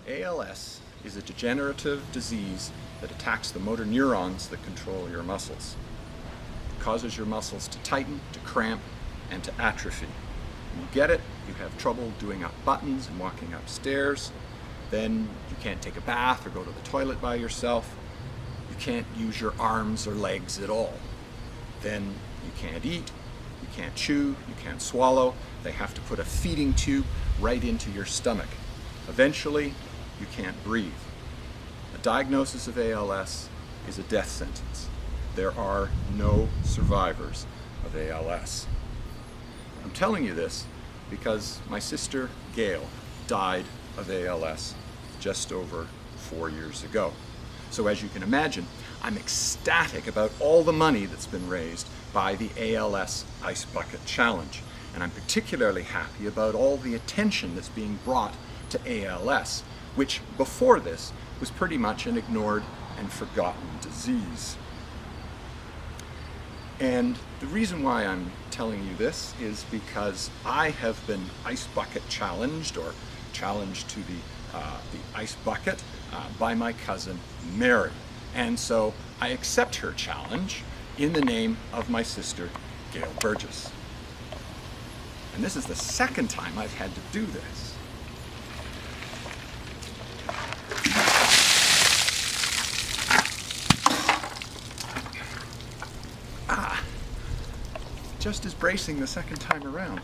ALS is a degenerative disease that attacks the motor neurons that control your muscles. It causes your muscles to tighten, to cramp, and to atrophy. When you get it, you have trouble doing up buttons and walking upstairs. Then you can't take a bath or go to the toilet by yourself. You can't use your arms or legs at all. Then you can't eat, you can't chew, you can't swallow. They have to put a feeding tube right into your stomach. Eventually, you can't breathe. A diagnosis of ALS is a death sentence. There are no survivors of ALS. I'm telling you this because my sister Gail died of ALS just over 4 years ago. So as you can imagine, I'm ecstatic about all the money that's been raised by the ALS Ice Bucket Challenge. And I'm particularly happy about all the attention that's being brought to ALS, which before this was pretty much an ignored and forgotten disease. And the reason why I'm telling you this is because I have been ice bucket challenged, or challenged to the ice bucket by my cousin Mary. And so I accept her challenge in the name of my sister Gail Burgess. And this is the second time I've had to do this. Just as bracing the second time around.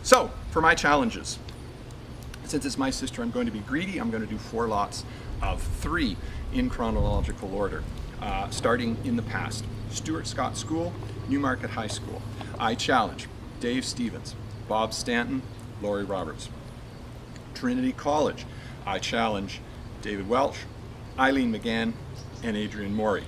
So, for my challenges, since it's my sister, I'm going to be greedy. I'm going to do 4 lots of 3 in chronological order, starting in the past. Stuart Scott School, Newmarket High School. I challenge Dave Stevens, Bob Stanton, Laurie Roberts. Trinity College, I challenge David Welch, Eileen McGann, and Adrian Morey.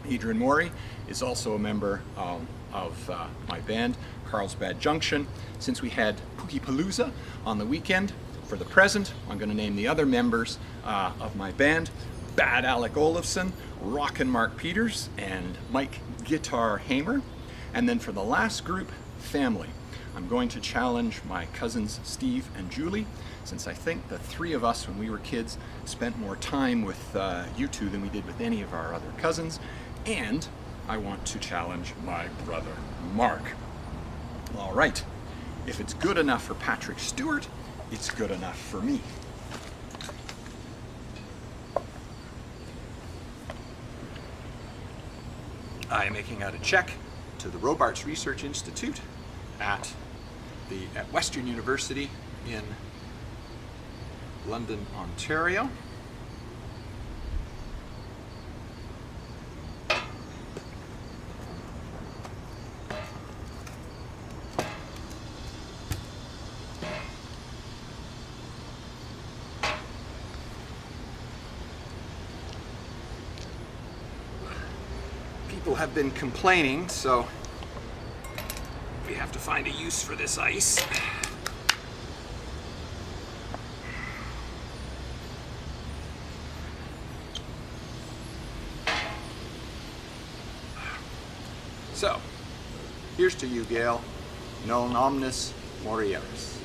Adrian Morey is also a member of my band, Carlsbad Junction. Since we had Pookie Palooza on the weekend, for the present, I'm going to name the other members of my band: Bad Alec Olafson, Rockin' Mark Peters, and Mike Guitar Hamer. And then for the last group, family, I'm going to challenge my cousins Steve and Julie, since I think the 3 of us when we were kids spent more time with you 2 than we did with any of our other cousins. And I want to challenge my brother Mark. All right, if it's good enough for Patrick Stewart, it's good enough for me. I am making out a check to the Robarts Research Institute at Western University in London, Ontario. People have been complaining, so we have to find a use for this ice. So, here's to you, Gail. Non omnis morieris.